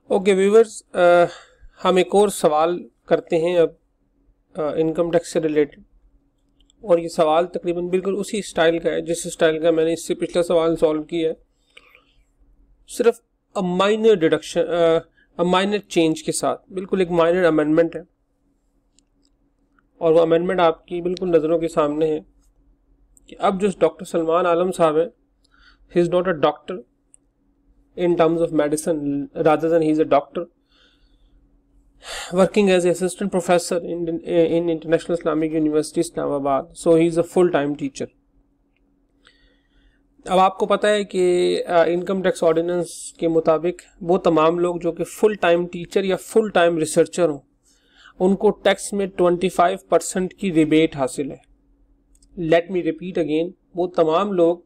Okay viewers, हम एक और सवाल करते हैं अब इनकम टैक्स से रिलेटेड, और ये सवाल तकरीबन बिल्कुल उसी स्टाइल का है जिस स्टाइल का मैंने इससे पिछला सवाल सॉल्व किया है, सिर्फ a minor deduction, a minor change के साथ। बिल्कुल एक माइनर अमेंडमेंट है, और वो अमेंडमेंट आपकी बिल्कुल नज़रों के सामने है कि अब जो डॉक्टर सलमान आलम साहब है, he is not a doctor in terms of medicine, rather than he's a doctor working as an assistant professor in International Islamic University Islamabad, so he's a full time teacher. अब आपको पता है कि income tax ordinance के मुताबिक वो तमाम लोग जो कि फुल टाइम टीचर या फुल टाइम रिसर्चर हों, उनको टैक्स में 25% की रिबेट हासिल है। लेट मी रिपीट अगेन, वो तमाम लोग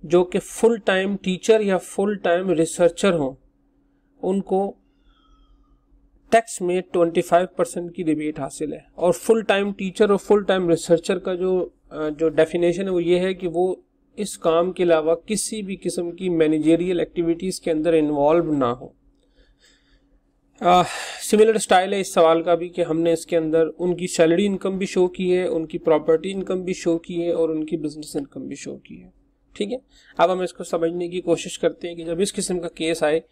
जो कि फुल टाइम टीचर या फुल टाइम रिसर्चर हों, उनको टैक्स में 25% की रिबेट हासिल है। और फुल टाइम टीचर और फुल टाइम रिसर्चर का जो डेफिनेशन है वो ये है कि वो इस काम के अलावा किसी भी किस्म की मैनेजरियल एक्टिविटीज़ के अंदर इन्वॉल्व ना हो। सिमिलर स्टाइल है इस सवाल का भी कि हमने इसके अंदर उनकी सैलरी इनकम भी शो की है, उनकी प्रॉपर्टी इनकम भी शो की है, और उनकी बिजनेस इनकम भी शो की है। ठीक है, अब हम इसको समझने की कोशिश करते हैं कि जब इस किस्म का केस आए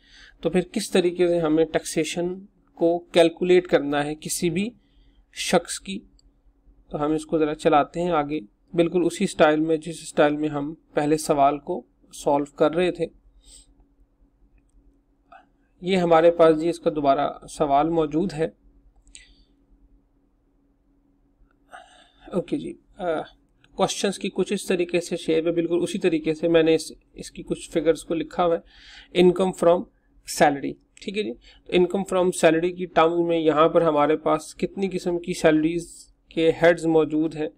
तो फिर किस तरीके से हमें टैक्सेशन को कैलकुलेट करना है किसी भी शख्स की। तो हम इसको ज़रा चलाते हैं आगे, बिल्कुल उसी स्टाइल में जिस स्टाइल में हम पहले सवाल को सॉल्व कर रहे थे। ये हमारे पास जी इसका दोबारा सवाल मौजूद है। ओके जी, क्वेश्चंस की कुछ इस तरीके से शेप है, बिल्कुल उसी तरीके से मैंने इसकी कुछ फिगर्स को लिखा हुआ है। इनकम फ्रॉम सैलरी, ठीक है जी। इनकम फ्रॉम सैलरी की टर्म्स में यहाँ पर हमारे पास कितनी किस्म की सैलरीज के हेड्स मौजूद हैं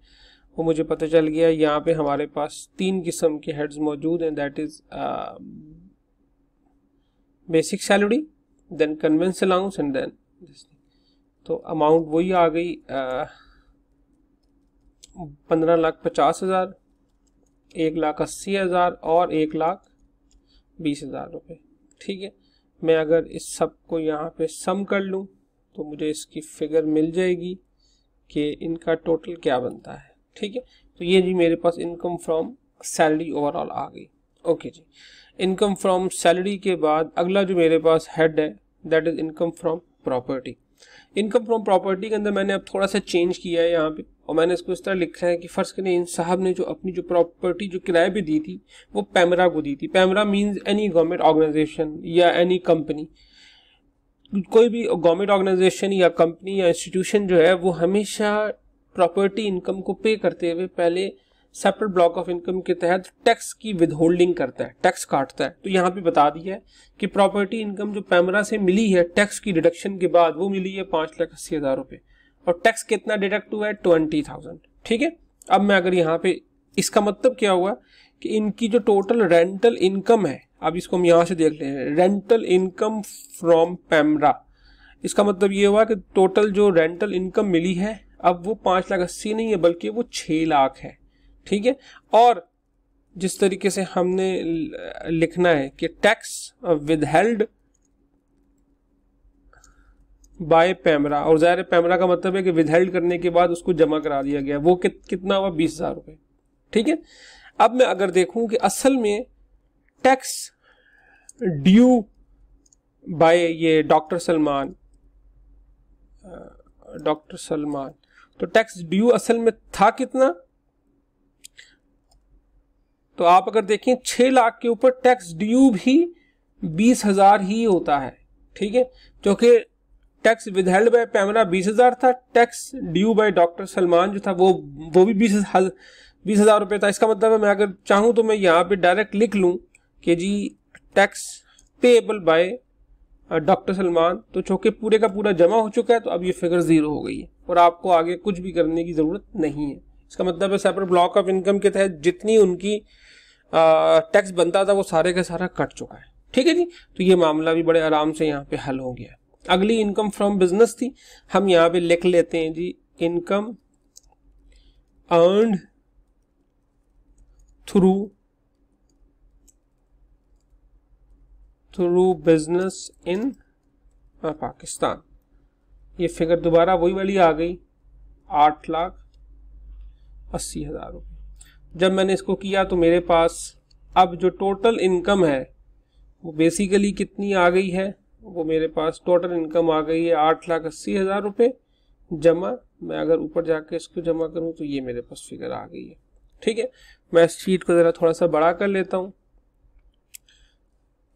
वो मुझे पता चल गया। यहाँ पे हमारे पास 3 किस्म के हेड्स मौजूद हैं, that is basic salary, then conveyance allowance and then this. तो अमाउंट वही आ गई 15,50,000, 1,80,000 और 1,20,000 रुपये। ठीक है, मैं अगर इस सब को यहाँ पे सम कर लूँ तो मुझे इसकी फिगर मिल जाएगी कि इनका टोटल क्या बनता है। ठीक है, तो ये जी मेरे पास इनकम फ्रॉम सैलरी ओवरऑल आ गई। ओके जी, इनकम फ्रॉम सैलरी के बाद अगला जो मेरे पास हेड है that is income from property. Income from property के अंदर मैंने अब थोड़ा सा चेंज किया है यहाँ पे, और मैंने इसको इस तरह लिखा है कि फर्ज करें इन साहब ने जो अपनी जो प्रॉपर्टी जो किराए पे दी थी वो पैमरा को दी थी। पैमरा मींस एनी गवर्नमेंट ऑर्गेनाइजेशन या एनी कंपनी। कोई भी गवर्नमेंट ऑर्गेनाइजेशन या कंपनी या इंस्टीट्यूशन जो है वो हमेशा प्रॉपर्टी इनकम को पे करते हुए पहले सेपरेट ब्लॉक ऑफ इनकम के तहत टैक्स की विदहोल्डिंग करता है, टैक्स काटता है। तो यहाँ पे बता दिया है कि प्रॉपर्टी इनकम जो पैमरा से मिली है टैक्स की डिडक्शन के बाद वो मिली है 5,80,000 रुपये, और टैक्स कितना डिडक्ट हुआ है 20,000। ठीक है, अब मैं अगर यहाँ पे, इसका मतलब क्या हुआ कि इनकी जो टोटल रेंटल इनकम है, अब इसको हम यहाँ से देख ले हैं, रेंटल इनकम फ्रॉम पैमरा, इसका मतलब ये हुआ कि टोटल जो रेंटल इनकम मिली है अब वो 5,80,000 नहीं है बल्कि वो 6 लाख है। ठीक है, और जिस तरीके से हमने लिखना है कि टैक्स विदहेल्ड बाय पैमरा, और ज़ाहिर पैमरा का मतलब है कि विदहेल्ड करने के बाद उसको जमा करा दिया गया, वो कितना हुआ 20,000 रुपये। ठीक है, अब मैं अगर देखूं कि असल में टैक्स ड्यू बाय ये डॉक्टर सलमान, तो टैक्स ड्यू असल में था कितना, तो आप अगर देखें 6 लाख के ऊपर टैक्स ड्यू भी 20,000 ही होता है। ठीक है, क्योंकि टैक्स विदहेल्ड बाय पैमरा 20,000 था, tax due by doctor Salman जो था वो भी 20,000 रुपये था। इसका मतलब है मैं अगर चाहूँ तो मैं यहाँ पे डायरेक्ट लिख लूँ कि जी tax payable by doctor Salman, तो चूंकि पूरे का पूरा जमा हो चुका है तो अब ये फिगर 0 हो गई है और आपको आगे कुछ भी करने की ज़रूरत नहीं है। इसका मतलब है सेपरेट ब्लॉक ऑफ इनकम के तहत जितनी उनकी टैक्स बनता था वो सारे का सारा कट चुका है। ठीक है जी, तो ये मामला भी बड़े आराम से यहाँ पे हल हो गया। अगली इनकम फ्रॉम बिजनेस थी, हम यहाँ पे लिख लेते हैं जी income earned through business in Pakistan. ये फिगर दोबारा वही वाली आ गई, 8,80,000 रुपये। जब मैंने इसको किया तो मेरे पास अब जो टोटल इनकम है वो बेसिकली कितनी आ गई है, वो मेरे पास टोटल इनकम आ गई है 8,80,000 रुपये जमा। मैं अगर ऊपर जाके इसको जमा करूं तो ये मेरे पास फिगर आ गई है। ठीक है, मैं इस शीट को ज़रा थोड़ा सा बड़ा कर लेता हूं।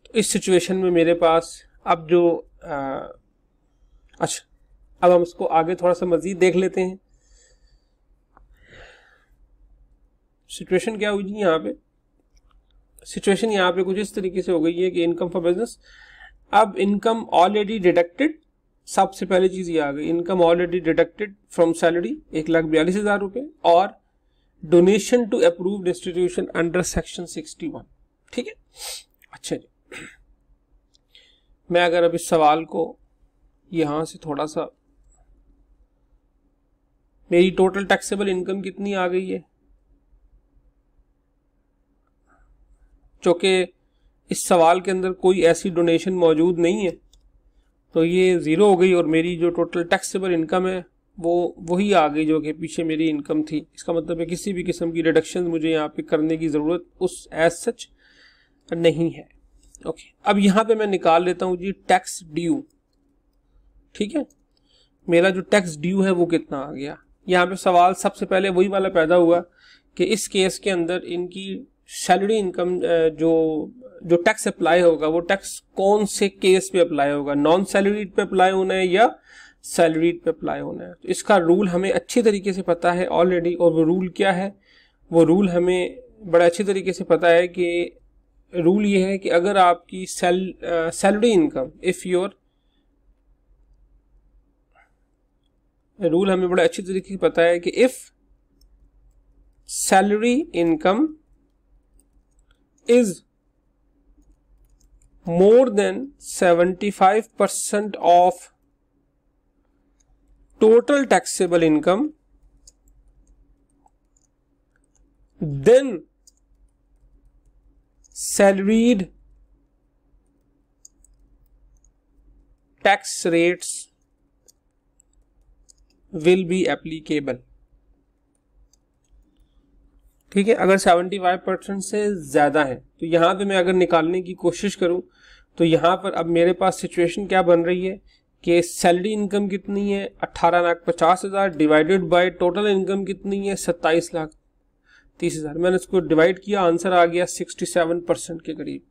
तो इस सिचुएशन में मेरे पास अब जो अच्छा, अब हम इसको आगे थोड़ा सा मजीद देख लेते हैं। सिचुएशन क्या हुई जी यहाँ पे, सिचुएशन यहाँ पे कुछ इस तरीके से हो गई है कि इनकम फॉर बिजनेस, अब इनकम ऑलरेडी डिडक्टेड, सबसे पहले चीज ये आ गई, income already deducted from salary 1,42,000 रुपये और donation to approved institution under section 61। ठीक है, अच्छा जी, मैं अगर अब इस सवाल को यहां से थोड़ा सा, मेरी टोटल टैक्सेबल इनकम कितनी आ गई है, चूंकि इस सवाल के अंदर कोई ऐसी डोनेशन मौजूद नहीं है तो ये ज़ीरो हो गई और मेरी जो टोटल टैक्सेबल इनकम है वो वही आ गई जो कि पीछे मेरी इनकम थी। इसका मतलब है किसी भी किस्म की डिडक्शन मुझे यहाँ पे करने की ज़रूरत उस एज सच नहीं है। ओके, अब यहाँ पे मैं निकाल लेता हूँ जी टैक्स ड्यू। ठीक है, मेरा जो टैक्स ड्यू है वो कितना आ गया। यहाँ पे सवाल सबसे पहले वही वाला पैदा हुआ कि इस केस के अंदर इनकी सैलरी इनकम जो टैक्स अप्लाई होगा वो टैक्स कौन से केस पे अप्लाई होगा, नॉन सैलरीड पे अप्लाई होना है या सैलरीड पे अप्लाई होना है। तो इसका रूल हमें अच्छी तरीके से पता है ऑलरेडी, और वो रूल क्या है, वो रूल हमें बड़ा अच्छी तरीके से पता है कि रूल ये है कि अगर आपकी salary income, if your, rule हमें बड़ा अच्छी तरीके से पता है कि if salary income is more than 75% of total taxable income, then salaried tax rates will be applicable। ठीक है, अगर 75% से ज़्यादा है तो यहाँ पे मैं अगर निकालने की कोशिश करूँ तो यहाँ पर अब मेरे पास सिचुएशन क्या बन रही है कि सैलरी इनकम कितनी है 18,50,000 डिवाइडेड बाय टोटल इनकम कितनी है 27,30,000। मैंने इसको डिवाइड किया, आंसर आ गया 67% के करीब।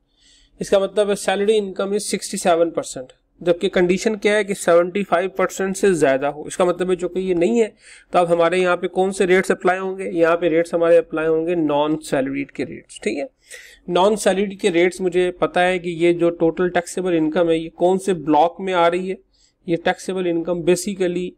इसका मतलब है सैलरी इनकम इज 67%, जबकि कंडीशन क्या है कि 75% से ज़्यादा हो। इसका मतलब है जो कि ये नहीं है तो अब हमारे यहाँ पे कौन से रेट्स अप्लाई होंगे, यहाँ पे रेट्स हमारे अप्लाई होंगे नॉन सैलरीड के रेट्स। ठीक है, नॉन सैलरीड के रेट्स मुझे पता है कि ये जो टोटल टैक्सेबल इनकम है ये कौन से ब्लॉक में आ रही है। ये टैक्सेबल इनकम बेसिकली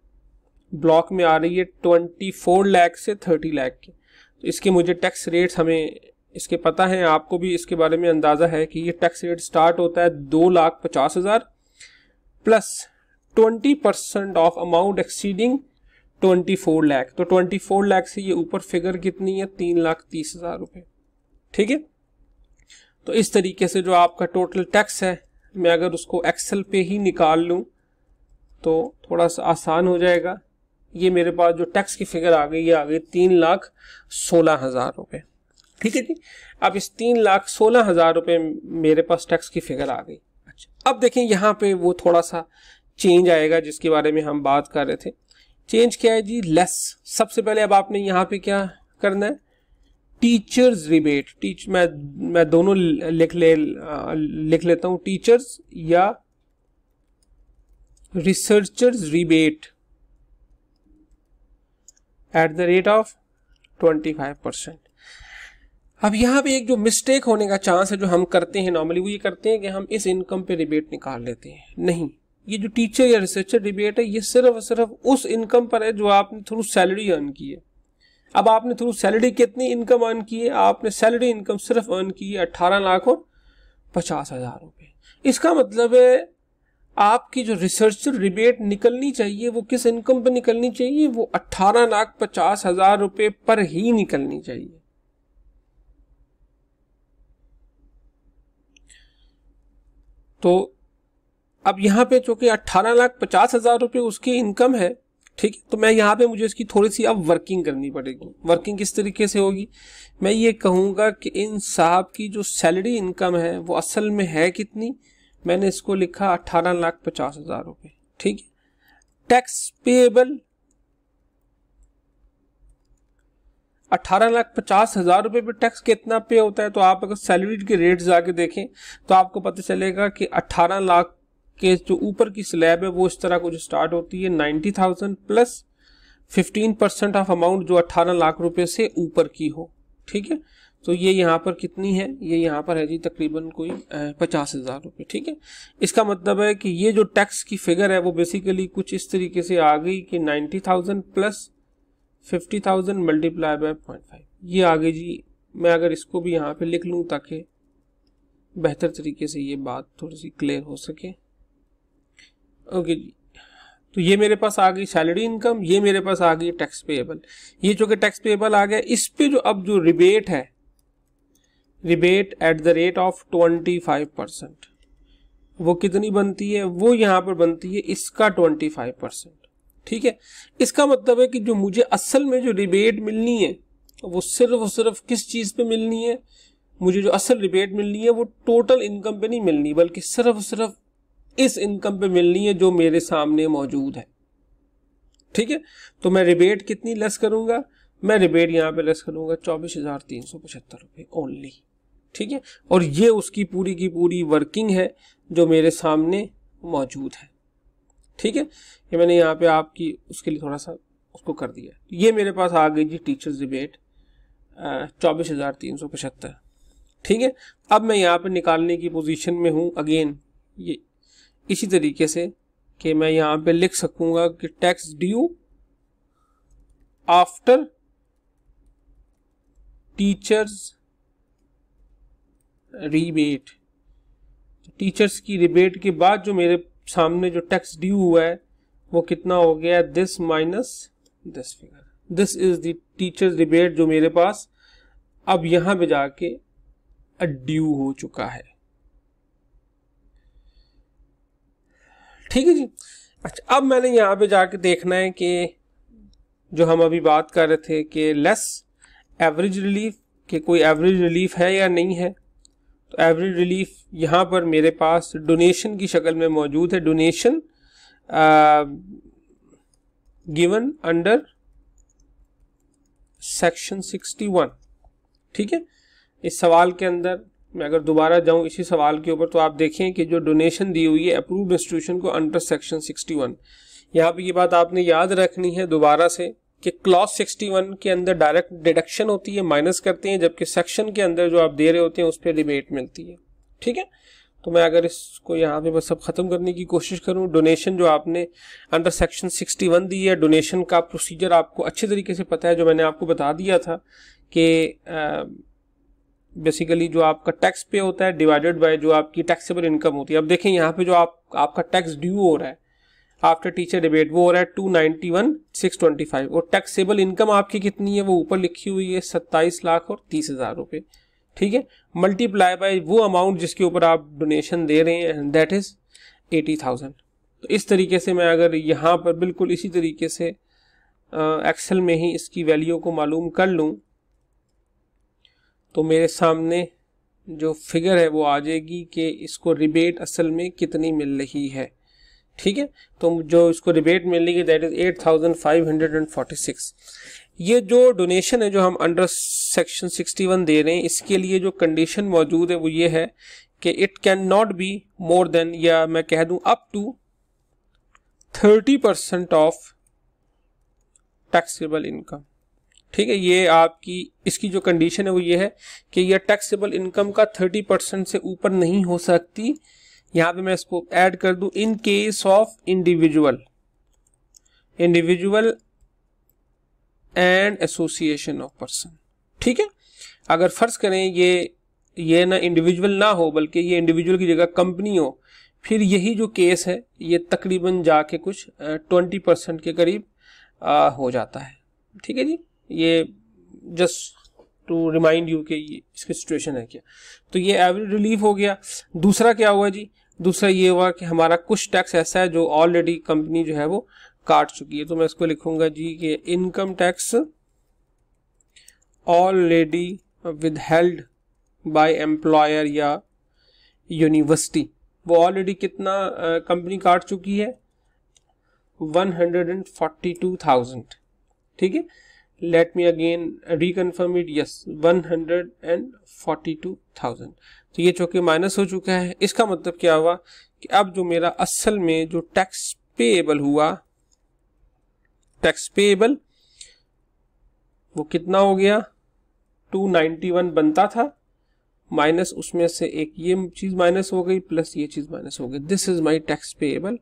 ब्लॉक में आ रही है 24 लाख से 30 लाख की। तो इसके मुझे टैक्स रेट्स हमें इसके पता है, आपको भी इसके बारे में अंदाज़ा है कि ये टैक्स रेट स्टार्ट होता है 2,50,000 plus 20% of amount exceeding 24 lakh. तो 24 लाख से ये ऊपर फिगर कितनी है 3,30,000 रुपये। ठीक है, तो इस तरीके से जो आपका टोटल टैक्स है मैं अगर उसको एक्सेल पे ही निकाल लूँ तो थोड़ा सा आसान हो जाएगा। ये मेरे पास जो टैक्स की फिगर आ गई, ये आ गई 3,16,000 रुपये। ठीक है जी, अब इस 3,16,000 रुपये मेरे पास टैक्स की फिगर आ गई। अच्छा, अब देखें यहाँ पे वो थोड़ा सा चेंज आएगा जिसके बारे में हम बात कर रहे थे। चेंज क्या है जी, लेस। सबसे पहले अब आपने यहाँ पे क्या करना है, टीचर्स रिबेट, मैं दोनों लिख लेता हूँ, टीचर्स या researchers rebate at the rate of 25%। अब यहाँ पे एक जो मिस्टेक होने का चांस है जो हम करते हैं नॉर्मली, वो ये करते हैं कि हम इस इनकम पे रिबेट निकाल लेते हैं। नहीं, ये जो टीचर या रिसर्चर रिबेट है ये सिर्फ और सिर्फ उस इनकम पर है जो आपने थ्रू सैलरी अर्न की है। अब आपने थ्रू सैलरी कितनी इनकम अर्न की है, आपने सैलरी इनकम सिर्फ अर्न की है 18,50,000 रुपये। इसका मतलब है आपकी जो रिसर्चर रिबेट निकलनी चाहिए वो किस इनकम पर निकलनी चाहिए, वो 18,50,000 रुपये पर ही निकलनी चाहिए। तो अब यहाँ पे चूंकि 18,50,000 रुपये उसकी इनकम है, ठीक है, तो मैं यहाँ पे मुझे इसकी थोड़ी सी अब वर्किंग करनी पड़ेगी। वर्किंग किस तरीके से होगी, मैं ये कहूँगा कि इन साहब की जो सैलरी इनकम है वो असल में है कितनी, मैंने इसको लिखा 18,50,000 रुपये, ठीक है। टैक्स पेएबल 18,50,000 रुपये पे टैक्स कितना पे होता है, तो आप अगर सैलरी के रेट जाके देखें तो आपको पता चलेगा कि 18 लाख के जो ऊपर की स्लैब है वो इस तरह कुछ स्टार्ट होती है 90,000 प्लस 15% ऑफ अमाउंट जो 18 लाख रुपए से ऊपर की हो, ठीक है। तो ये यहाँ पर कितनी है, ये यहाँ पर है जी तकरीबन कोई 50,000 रुपये, ठीक है। इसका मतलब है कि ये जो टैक्स की फिगर है वो बेसिकली कुछ इस तरीके से आ गई कि 90,000 प्लस 50,000 मल्टीप्लाई बाय 0.5, ये आ गई जी। मैं अगर इसको भी यहाँ पे लिख लूँ ताकि बेहतर तरीके से ये बात थोड़ी सी क्लियर हो सके। ओके जी, तो ये मेरे पास आ गई सैलरी इनकम, ये मेरे पास आ गई टैक्स पेएबल। ये जो कि टैक्स पेएबल आ गया, इस पे जो अब जो रिबेट है, rebate at the rate of 25%, वो कितनी बनती है, वो यहाँ पर बनती है इसका 25%, ठीक है। इसका मतलब है कि जो मुझे असल में जो रिबेट मिलनी है वो सिर्फ किस चीज पे मिलनी है, मुझे जो असल रिबेट मिलनी है वो टोटल इनकम पे नहीं मिलनी, बल्कि सिर्फ इस इनकम पे मिलनी है जो मेरे सामने मौजूद है, ठीक है। तो मैं रिबेट कितनी लेस करूंगा, मैं रिबेट यहाँ पे लेस करूंगा 24,375 रुपये ओनली, ठीक है। और ये उसकी पूरी की पूरी वर्किंग है जो मेरे सामने मौजूद है, ठीक है। ये मैंने यहाँ पे आपकी उसके लिए थोड़ा सा उसको कर दिया। ये मेरे पास आ गई जी टीचर्स रिबेट 24,375, ठीक है। अब मैं यहाँ पे निकालने की पोजीशन में हूँ अगेन, ये इसी तरीके से कि मैं यहाँ पे लिख सकूंगा कि tax due after teachers rebate, teachers की रिबेट के बाद जो मेरे सामने जो टैक्स ड्यू हुआ है वो कितना हो गया, this minus this figure, this is the teachers rebate जो मेरे पास अब यहां पे जाके ड्यू हो चुका है, ठीक है जी। अच्छा, अब मैंने यहाँ पे जाके देखना है कि जो हम अभी बात कर रहे थे कि लेस एवरेज रिलीफ, कि कोई एवरेज रिलीफ है या नहीं है। तो एवरेज रिलीफ यहाँ पर मेरे पास डोनेशन की शक्ल में मौजूद है, डोनेशन गिवन अंडर सेक्शन 61, ठीक है। इस सवाल के अंदर मैं अगर दोबारा जाऊं इसी सवाल के ऊपर, तो आप देखें कि जो डोनेशन दी हुई है अप्रूव्ड इंस्टीट्यूशन को अंडर सेक्शन 61, यहाँ पे ये बात आपने याद रखनी है दोबारा से कि क्लॉज 61 के अंदर डायरेक्ट डिडक्शन होती है, माइनस करते हैं, जबकि सेक्शन के अंदर जो आप दे रहे होते हैं उस पर रिबेट मिलती है, ठीक है। तो मैं अगर इसको यहाँ पे बस सब खत्म करने की कोशिश करूँ, डोनेशन जो आपने अंडर सेक्शन 61 दी है, डोनेशन का प्रोसीजर आपको अच्छे तरीके से पता है, जो मैंने आपको बता दिया था कि बेसिकली जो आपका टैक्स पे होता है डिवाइडेड बाय जो आपकी टैक्सेबल इनकम होती है। अब देखें यहाँ पे जो आपका टैक्स ड्यू हो रहा है आफ्टर टीचर रिबेट वो हो रहा है 291,625, और टैक्सेबल इनकम आपकी कितनी है वो ऊपर लिखी हुई है 27,30,000 रुपये, ठीक है। मल्टीप्लाई बाय वो अमाउंट जिसके ऊपर आप डोनेशन दे रहे हैं, दैट इज 80,000। तो इस तरीके से मैं अगर यहाँ पर बिल्कुल इसी तरीके से एक्सेल में ही इसकी वैल्यू को मालूम कर लूँ तो मेरे सामने जो फिगर है वो आ जाएगी कि इसको रिबेट असल में कितनी मिल रही है, ठीक है। तो जो इसको रिबेट मिल रही है दैट इज 8,546। ये जो डोनेशन है जो हम अंडर सेक्शन 61 दे रहे हैं, इसके लिए जो कंडीशन मौजूद है वो ये है कि it can not be more than, या मैं कह दूं up to 30% of taxable income, ठीक है। ये आपकी इसकी जो कंडीशन है वो ये है कि यह टैक्सेबल इनकम का 30% से ऊपर नहीं हो सकती। यहाँ पे मैं इसको ऐड कर दूं, in case of individual and association of person, ठीक है। अगर फर्ज करें ये ना इंडिविजुअल ना हो बल्कि ये इंडिविजुअल की जगह कंपनी हो, फिर यही जो केस है ये तकरीबन जाके कुछ 20% के करीब हो जाता है, ठीक है जी। ये जस्ट टू रिमाइंड यू कि इसकी सिचुएशन है क्या। तो ये एवरेज रिलीफ हो गया। दूसरा क्या हुआ जी, दूसरा ये हुआ कि हमारा कुछ टैक्स ऐसा है जो ऑलरेडी कंपनी जो है वो काट चुकी है, तो मैं इसको लिखूंगा जी कि income tax already withheld by employer या यूनिवर्सिटी, वो ऑलरेडी कितना कंपनी काट चुकी है, 142,000। ठीक है, let me again reconfirm it, yes 142,000। तो ये चूंकि माइनस हो चुका है, इसका मतलब क्या हुआ कि अब जो मेरा असल में जो टैक्स पेएबल हुआ, टैक्स पेएबल वो कितना हो गया, 291 बनता था, माइनस उसमें से एक ये चीज माइनस हो गई प्लस ये चीज माइनस हो गई। This is my tax payable.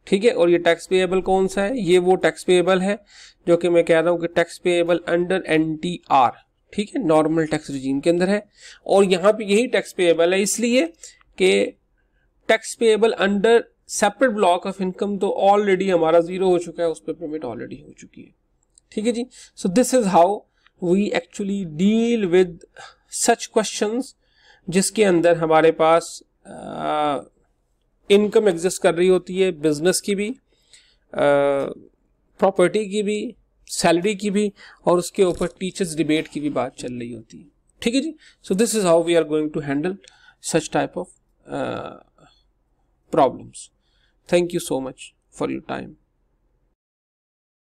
ठीक है, और ये टैक्स पेएबल कौन सा है, ये वो टैक्स पेएबल है जो कि मैं कह रहा हूं कि टैक्स पेएबल अंडर NTR, ठीक है, नॉर्मल टैक्स रिजीम के अंदर है। और यहां पे यही टैक्स पेएबल है इसलिए कि tax payable under separate block of income तो ऑलरेडी हमारा जीरो हो चुका है, उस पर पेमेंट ऑलरेडी हो चुकी है। ठीक है जी, so this is how we actually deal with such questions जिसके अंदर हमारे पास इनकम एग्जिस्ट कर रही होती है, बिजनेस की भी, प्रॉपर्टी की भी, सैलरी की भी, और उसके ऊपर टीचर्स डिबेट की भी बात चल रही होती है। ठीक है जी, so this is how we are going to handle such type of problems. Thank you so much for your time.